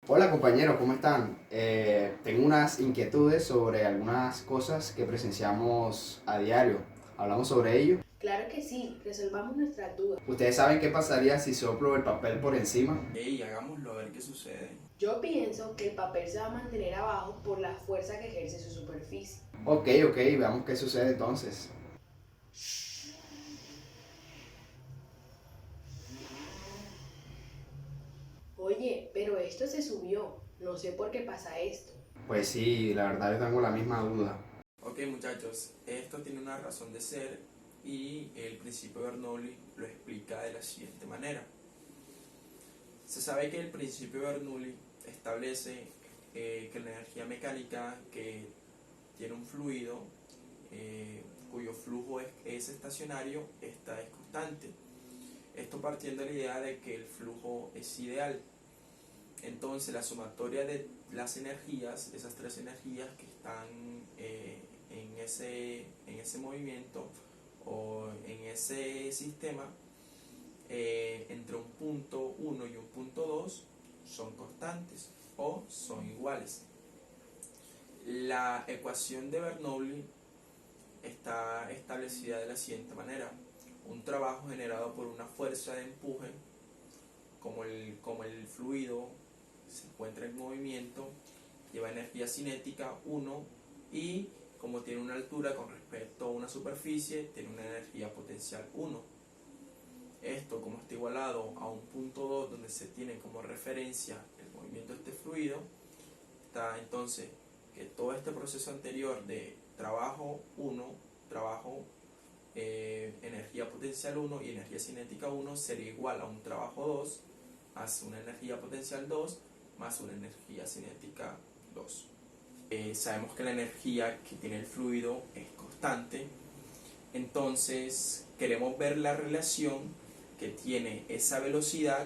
Hola compañeros, ¿cómo están? Tengo unas inquietudes sobre algunas cosas que presenciamos a diario. ¿Hablamos sobre ello? Claro que sí, resolvamos nuestras dudas. ¿Ustedes saben qué pasaría si soplo el papel por encima? Ey, hagámoslo a ver qué sucede. Yo pienso que el papel se va a mantener abajo por la fuerza que ejerce su superficie. Ok, veamos qué sucede entonces. Oye, pero esto se subió. No sé por qué pasa esto. Pues sí, la verdad yo tengo la misma duda. Ok muchachos, esto tiene una razón de ser y el principio de Bernoulli lo explica de la siguiente manera. Se sabe que el principio de Bernoulli establece que la energía mecánica que tiene un fluido cuyo flujo es estacionario, esta es constante. Esto partiendo de la idea de que el flujo es ideal. Entonces la sumatoria de las energías, esas tres energías que están en ese movimiento o en ese sistema, entre un punto 1 y un punto 2 son constantes o son iguales. La ecuación de Bernoulli está establecida de la siguiente manera. Un trabajo generado por una fuerza de empuje, como el fluido se encuentra en movimiento, lleva energía cinética 1 y como tiene una altura con respecto a una superficie, tiene una energía potencial 1. Esto, como está igualado a un punto 2 donde se tiene como referencia el movimiento de este fluido, está entonces que todo este proceso anterior de trabajo 1, trabajo energía potencial 1 y energía cinética 1 sería igual a un trabajo 2 más una energía potencial 2 más una energía cinética 2. Sabemos que la energía que tiene el fluido es constante, entonces queremos ver la relación que tiene esa velocidad,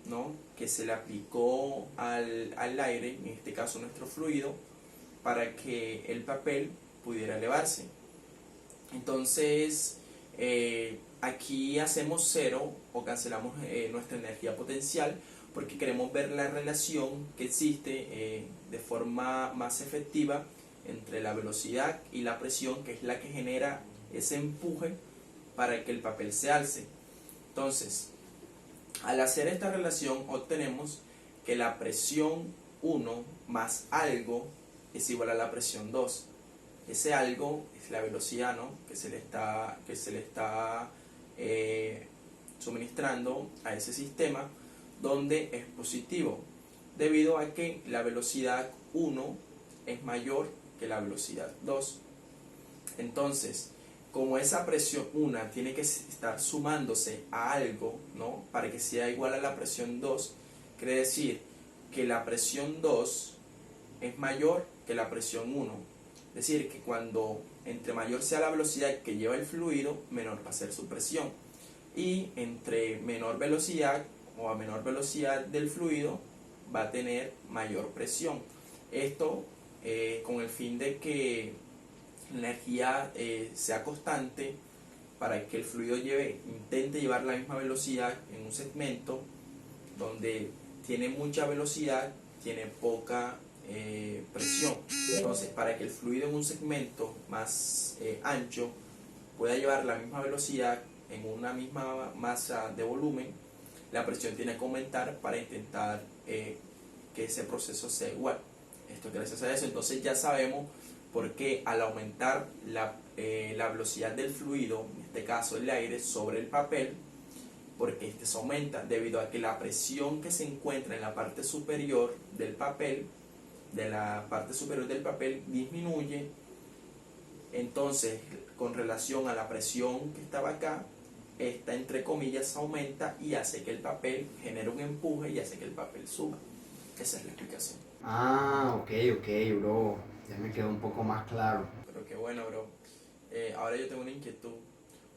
¿no?, que se le aplicó al aire, en este caso nuestro fluido, para que el papel pudiera elevarse. Entonces, aquí hacemos cero o cancelamos nuestra energía potencial porque queremos ver la relación que existe de forma más efectiva entre la velocidad y la presión, que es la que genera ese empuje para que el papel se alce. Entonces, al hacer esta relación obtenemos que la presión 1 más algo es igual a la presión 2. Ese algo es la velocidad, ¿no?, que se le está suministrando a ese sistema, donde es positivo, debido a que la velocidad 1 es mayor que la velocidad 2. Entonces, como esa presión 1 tiene que estar sumándose a algo, ¿no?, para que sea igual a la presión 2, quiere decir que la presión 2 es mayor que la presión 1. Es decir, que cuando entre mayor sea la velocidad que lleva el fluido, menor va a ser su presión. Y entre menor velocidad o a menor velocidad del fluido, va a tener mayor presión. Esto con el fin de que la energía sea constante, para que el fluido intente llevar la misma velocidad en un segmento donde tiene mucha velocidad, tiene poca presión. Entonces, para que el fluido en un segmento más ancho pueda llevar la misma velocidad en una misma masa de volumen, la presión tiene que aumentar para intentar que ese proceso sea igual. Esto gracias a eso. Entonces ya sabemos por qué al aumentar la velocidad del fluido, en este caso el aire, sobre el papel, porque este se aumenta debido a que la presión que se encuentra en la parte superior del papel, disminuye. Entonces, con relación a la presión que estaba acá, esta entre comillas aumenta y hace que el papel genere un empuje y hace que el papel suba. Esa es la explicación. Ok, bro. Ya me quedó un poco más claro. Pero qué bueno, bro. Ahora yo tengo una inquietud.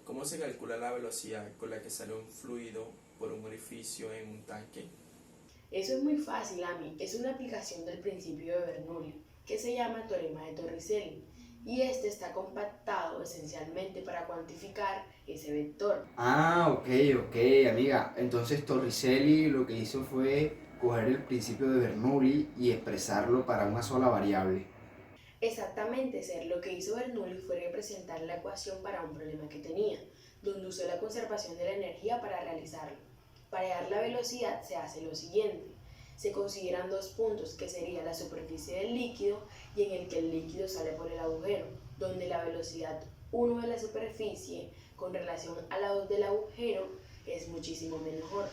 ¿Cómo se calcula la velocidad con la que sale un fluido por un orificio en un tanque? Eso es muy fácil, Ami. Es una aplicación del principio de Bernoulli, que se llama teorema de Torricelli. Y este está compactado esencialmente para cuantificar ese vector. Ok, amiga. Entonces Torricelli lo que hizo fue coger el principio de Bernoulli y expresarlo para una sola variable. Exactamente, Ser. Lo que hizo Bernoulli fue representar la ecuación para un problema que tenía, donde usó la conservación de la energía para realizarlo. Para hallar la velocidad se hace lo siguiente. Se consideran dos puntos, que sería la superficie del líquido y en el que el líquido sale por el agujero, donde la velocidad 1 de la superficie con relación a la 2 del agujero es muchísimo menor.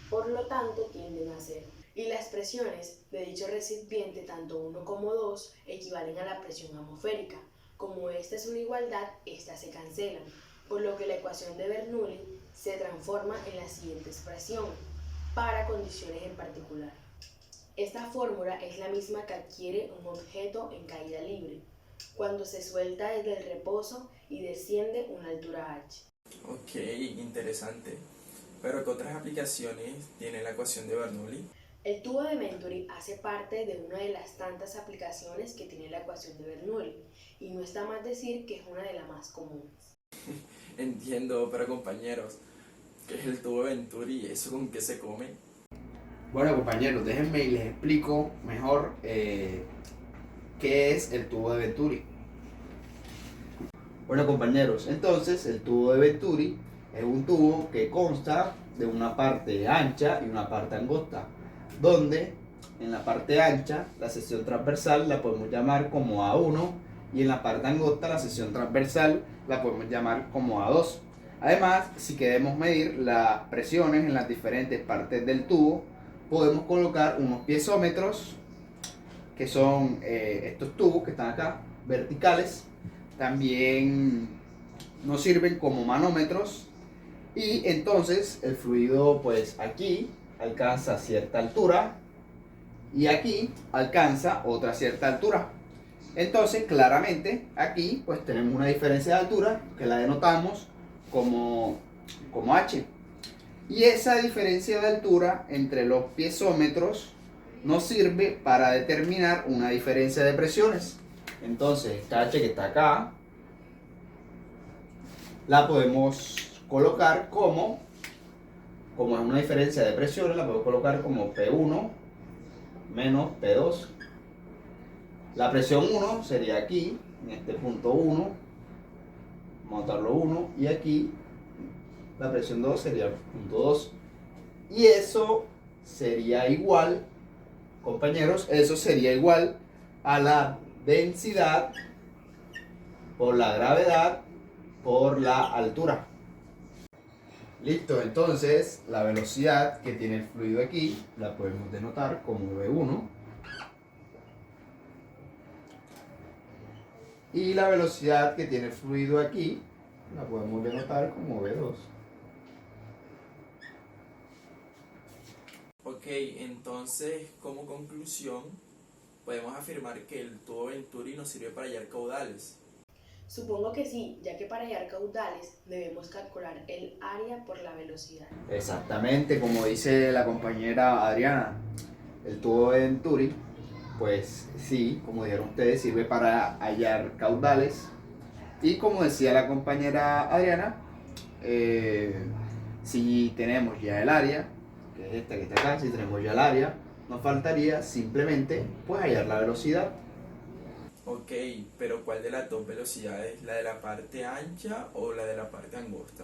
Por lo tanto, tienden a cero. Y las presiones de dicho recipiente, tanto 1 como 2, equivalen a la presión atmosférica. Como esta es una igualdad, estas se cancelan, por lo que la ecuación de Bernoulli se transforma en la siguiente expresión, para condiciones en particular. Esta fórmula es la misma que adquiere un objeto en caída libre, cuando se suelta desde el reposo y desciende una altura h. Ok, interesante. ¿Pero qué otras aplicaciones tiene la ecuación de Bernoulli? El tubo de Venturi hace parte de una de las tantas aplicaciones que tiene la ecuación de Bernoulli, y no está más decir que es una de las más comunes. Entiendo, pero compañeros, ¿qué es el tubo de Venturi y eso con qué se come? Bueno, compañeros, déjenme y les explico mejor qué es el tubo de Venturi. Bueno, compañeros, entonces el tubo de Venturi es un tubo que consta de una parte ancha y una parte angosta, donde en la parte ancha la sección transversal la podemos llamar como A1 y en la parte angosta la sección transversal la podemos llamar como A2. Además, si queremos medir las presiones en las diferentes partes del tubo, podemos colocar unos piezómetros, que son estos tubos que están acá, verticales. También nos sirven como manómetros, y entonces el fluido pues aquí alcanza cierta altura y aquí alcanza otra cierta altura. Entonces claramente aquí pues tenemos una diferencia de altura que la denotamos como h, y esa diferencia de altura entre los piezómetros nos sirve para determinar una diferencia de presiones. Entonces esta h que está acá la podemos colocar como es una diferencia de presiones, la podemos colocar como P1 menos P2. La presión 1 sería aquí, en este punto 1, vamos a darlo 1, y aquí la presión 2 sería el punto 2. Y eso sería igual, compañeros, eso sería igual a la densidad por la gravedad por la altura. Listo, entonces la velocidad que tiene el fluido aquí la podemos denotar como V1, y la velocidad que tiene el fluido aquí la podemos denotar como V2. Ok, entonces como conclusión podemos afirmar que el tubo Venturi nos sirve para hallar caudales. Supongo que sí, ya que para hallar caudales debemos calcular el área por la velocidad. Exactamente, como dice la compañera Adriana, el tubo de Venturi, pues sí, como dijeron ustedes, sirve para hallar caudales. Y como decía la compañera Adriana, si tenemos ya el área, que es esta que está acá, si tenemos ya el área, nos faltaría simplemente pues hallar la velocidad. Ok, pero ¿cuál de las dos velocidades? ¿La de la parte ancha o la de la parte angosta?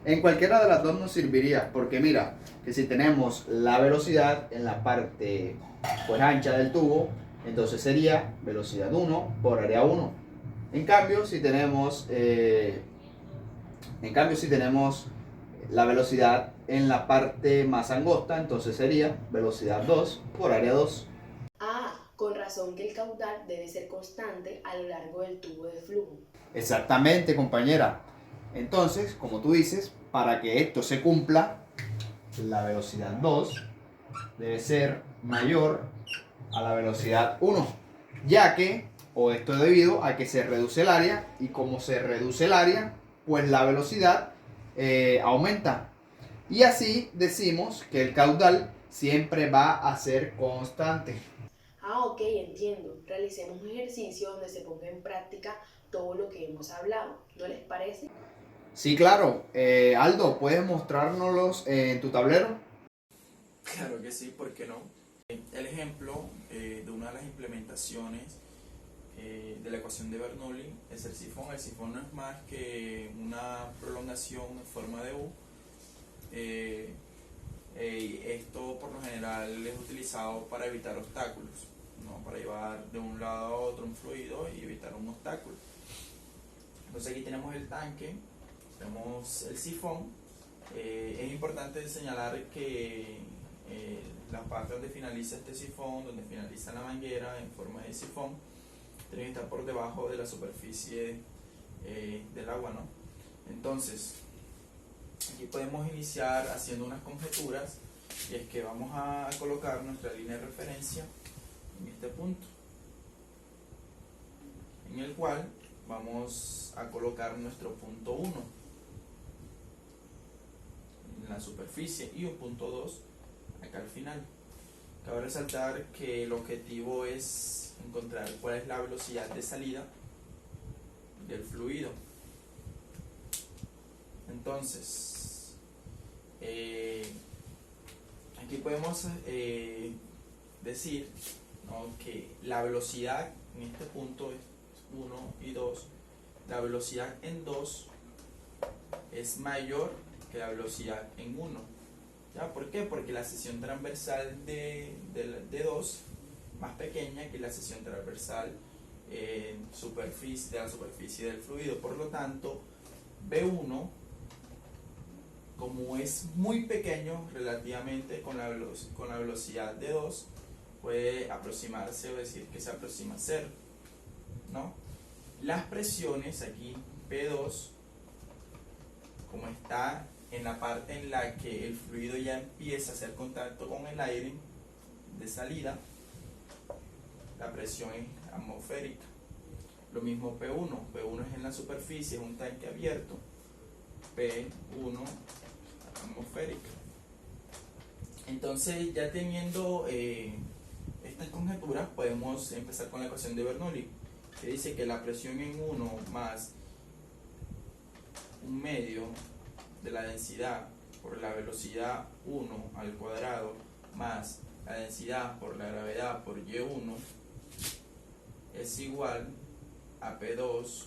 En cualquiera de las dos nos serviría, porque mira, que si tenemos la velocidad en la parte pues ancha del tubo, entonces sería velocidad 1 por área 1. En cambio, si tenemos la velocidad en la parte más angosta, entonces sería velocidad 2 por área 2. Ah, con razón que el caudal debe ser constante a lo largo del tubo de flujo. Exactamente, compañera. Entonces, como tú dices, para que esto se cumpla, la velocidad 2 debe ser mayor a la velocidad 1, ya que, o esto es debido a que se reduce el área, y como se reduce el área, pues la velocidad aumenta. Y así decimos que el caudal siempre va a ser constante. Ah, ok, entiendo. Realicemos un ejercicio donde se ponga en práctica todo lo que hemos hablado. ¿No les parece? Sí, claro. Aldo, ¿puedes mostrárnoslos en tu tablero? Claro que sí, ¿por qué no? El ejemplo de una de las implementaciones de la ecuación de Bernoulli es el sifón. El sifón no es más que una prolongación en forma de U. Esto por lo general es utilizado para evitar obstáculos, ¿no? Para llevar de un lado a otro un fluido y evitar un obstáculo. Entonces aquí tenemos el tanque, tenemos el sifón. Es importante señalar que la parte donde finaliza este sifón, donde finaliza la manguera en forma de sifón, tiene que estar por debajo de la superficie del agua, ¿no? Entonces, aquí podemos iniciar haciendo unas conjeturas, y es que vamos a colocar nuestra línea de referencia en este punto, en el cual vamos a colocar nuestro punto 1 en la superficie y un punto 2 acá al final. Cabe resaltar que el objetivo es encontrar cuál es la velocidad de salida del fluido. Entonces, aquí podemos decir, ¿no?, que la velocidad en este punto es 1 y 2. La velocidad en 2 es mayor que la velocidad en 1. ¿Ya? ¿Por qué? Porque la sección transversal de 2 más pequeña que la sección transversal de la superficie del fluido. Por lo tanto, B1, como es muy pequeño relativamente con la velocidad de 2, puede aproximarse o decir que se aproxima a 0, ¿no? Las presiones aquí, P2, como está en la parte en la que el fluido ya empieza a hacer contacto con el aire de salida, la presión es atmosférica. Lo mismo P1, P1 es en la superficie, es un tanque abierto, P1 atmosférica. Entonces, ya teniendo estas conjeturas, podemos empezar con la ecuación de Bernoulli, que dice que la presión en 1 más un medio de la densidad por la velocidad 1 al cuadrado más la densidad por la gravedad por Y1 es igual a P2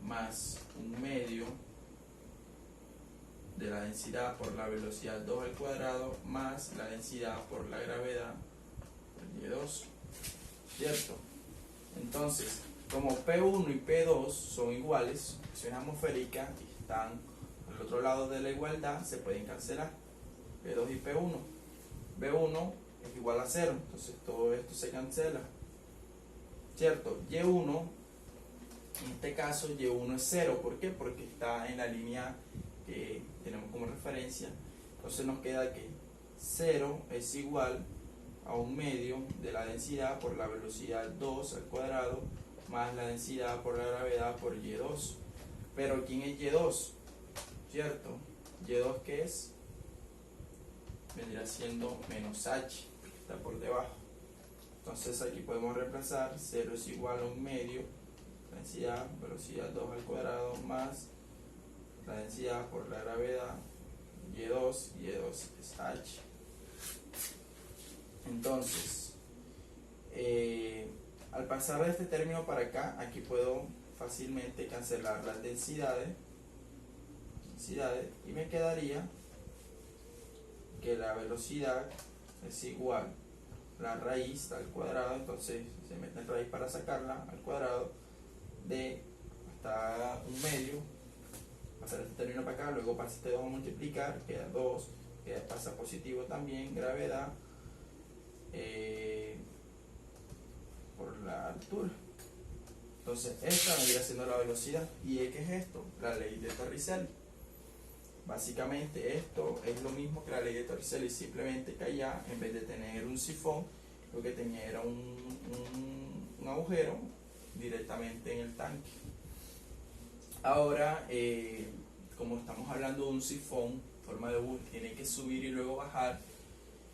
más un medio de la densidad por la velocidad 2 al cuadrado más la densidad por la gravedad por Y2, ¿cierto? Entonces, como P1 y P2 son iguales, presiones atmosféricas, y están al otro lado de la igualdad, se pueden cancelar P2 y P1. B1 es igual a 0, entonces todo esto se cancela, ¿cierto? Y1, en este caso Y1 es 0, ¿por qué? Porque está en la línea que tenemos como referencia. Entonces nos queda que 0 es igual a un medio de la densidad por la velocidad 2 al cuadrado más la densidad por la gravedad por Y2. Pero ¿quién es Y2? ¿Cierto? ¿Y2 qué es? Vendría siendo menos H, que está por debajo. Entonces aquí podemos reemplazar 0 es igual a un medio, densidad, velocidad 2 al cuadrado más la densidad por la gravedad Y2 es H. Entonces, al pasar de este término para acá, aquí puedo fácilmente cancelar las densidades y me quedaría que la velocidad es igual a la raíz al cuadrado, entonces se mete en raíz para sacarla al cuadrado de hasta un medio, pasar este término para acá, luego pasa este 2 a multiplicar, queda 2, pasa positivo también, gravedad por la altura. Entonces esta vendría siendo la velocidad. ¿Y qué es esto? La ley de Torricelli. Básicamente esto es lo mismo que la ley de Torricelli, simplemente que allá en vez de tener un sifón, lo que tenía era un agujero directamente en el tanque. Ahora, como estamos hablando de un sifón en forma de U, tiene que subir y luego bajar,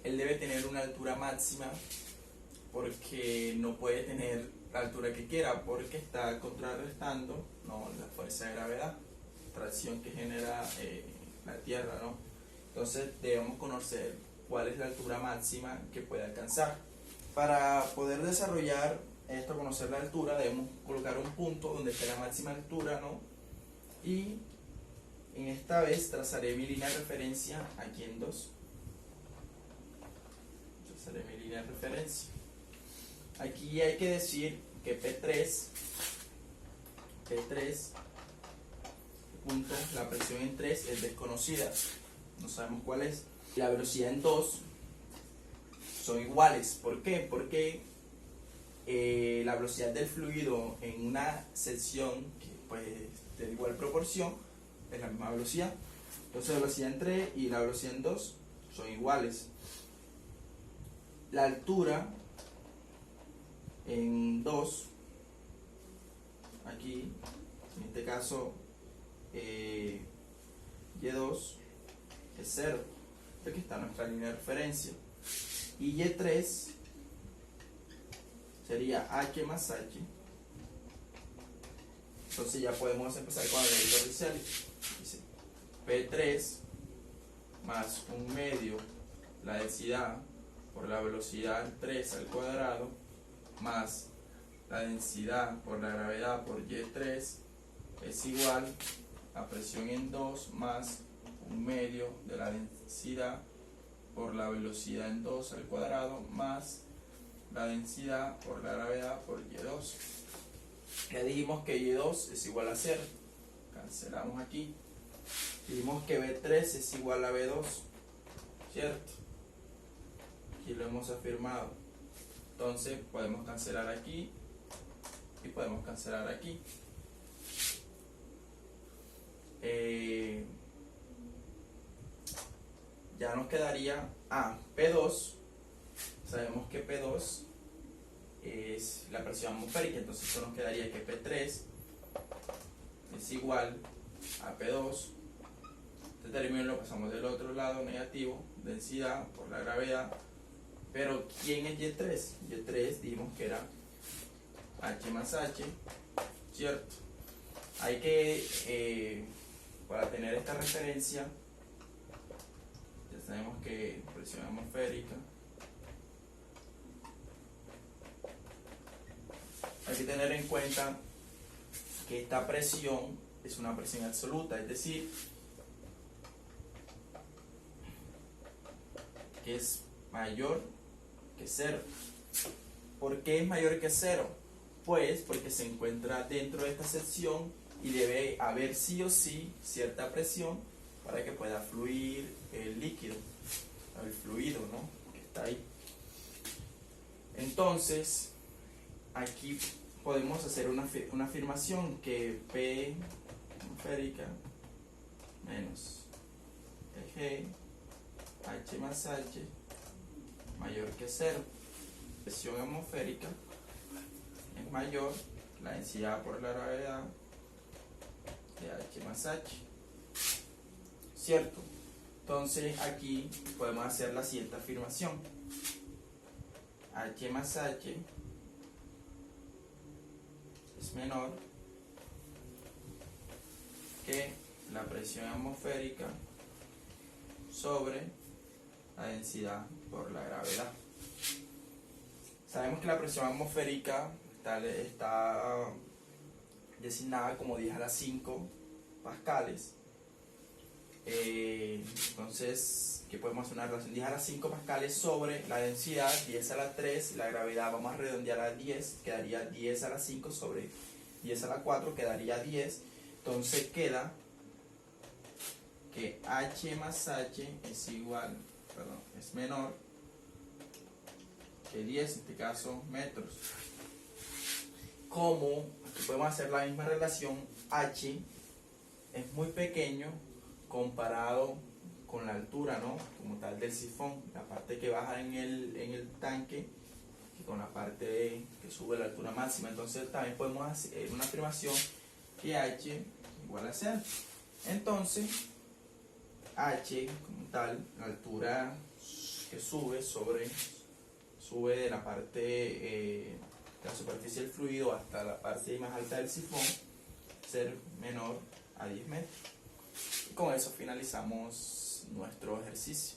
él debe tener una altura máxima porque no puede tener la altura que quiera, porque está contrarrestando, ¿no?, la fuerza de gravedad, tracción que genera la Tierra, ¿no? Entonces debemos conocer cuál es la altura máxima que puede alcanzar. Para poder desarrollar esto, conocer la altura, debemos colocar un punto donde esté la máxima altura, ¿no? Y en esta vez trazaré mi línea de referencia aquí en 2. Trazaré mi línea de referencia. Aquí hay que decir que P3, punto, la presión en 3 es desconocida, no sabemos cuál es. La velocidad en 2 son iguales. ¿Por qué? Porque la velocidad del fluido en una sección que pues de igual proporción es la misma velocidad. Entonces la velocidad en 3 y la velocidad en 2 son iguales. La altura en 2, aquí, en este caso Y2 es 0. Aquí está nuestra línea de referencia. Y Y3 sería H más H. Entonces ya podemos empezar con el medidor de Celsius. Dice P3 más 1/2 la densidad por la velocidad 3 al cuadrado más la densidad por la gravedad por Y3 es igual a presión en 2 más 1/2 de la densidad por la velocidad en 2 al cuadrado más la densidad por la gravedad por Y2. Ya dijimos que Y2 es igual a 0. Cancelamos aquí. Dijimos que B3 es igual a B2. ¿Cierto? Aquí lo hemos afirmado. Entonces podemos cancelar aquí y podemos cancelar aquí. Ya nos quedaría P2. Sabemos que P2 es la presión atmosférica, entonces eso nos quedaría que P3 es igual a P2. Este término lo pasamos del otro lado, negativo, densidad por la gravedad. Pero ¿quién es Y3? Y3 dijimos que era H más H, ¿cierto? Hay que, para tener esta referencia, ya sabemos que presión atmosférica, hay que tener en cuenta que esta presión es una presión absoluta, es decir, que es mayor que 0. ¿Por qué es mayor que 0? Pues porque se encuentra dentro de esta sección y debe haber sí o sí cierta presión para que pueda fluir el líquido, el fluido, ¿no? Que está ahí. Entonces, aquí podemos hacer una afirmación que P atmosférica menos G H más H mayor que 0. Presión atmosférica es mayor la densidad por la gravedad de H más H, ¿cierto? Entonces aquí podemos hacer la siguiente afirmación: H más H es menor que la presión atmosférica sobre la densidad por la gravedad. Sabemos que la presión atmosférica está designada como 10 a la 5 pascales. Entonces, ¿qué podemos hacer? Una relación 10 a la 5 pascales sobre la densidad 10 a la 3, la gravedad vamos a redondear a 10, quedaría 10 a la 5 sobre 10 a la 4, quedaría 10. Entonces queda que H más H es igual, es menor que 10, en este caso metros. Como aquí podemos hacer la misma relación, H es muy pequeño comparado con la altura, ¿no? Como tal del sifón, la parte que baja en el tanque y con la parte que sube la altura máxima. Entonces también podemos hacer una afirmación que H igual a 0. Entonces H como tal, la altura que sube de la parte de la superficie del fluido hasta la parte más alta del sifón, ser menor a 10 metros. Y con eso finalizamos nuestro ejercicio.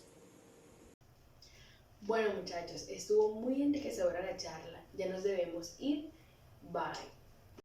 Bueno muchachos, estuvo muy enriquecedora la charla. Ya nos debemos ir. Bye.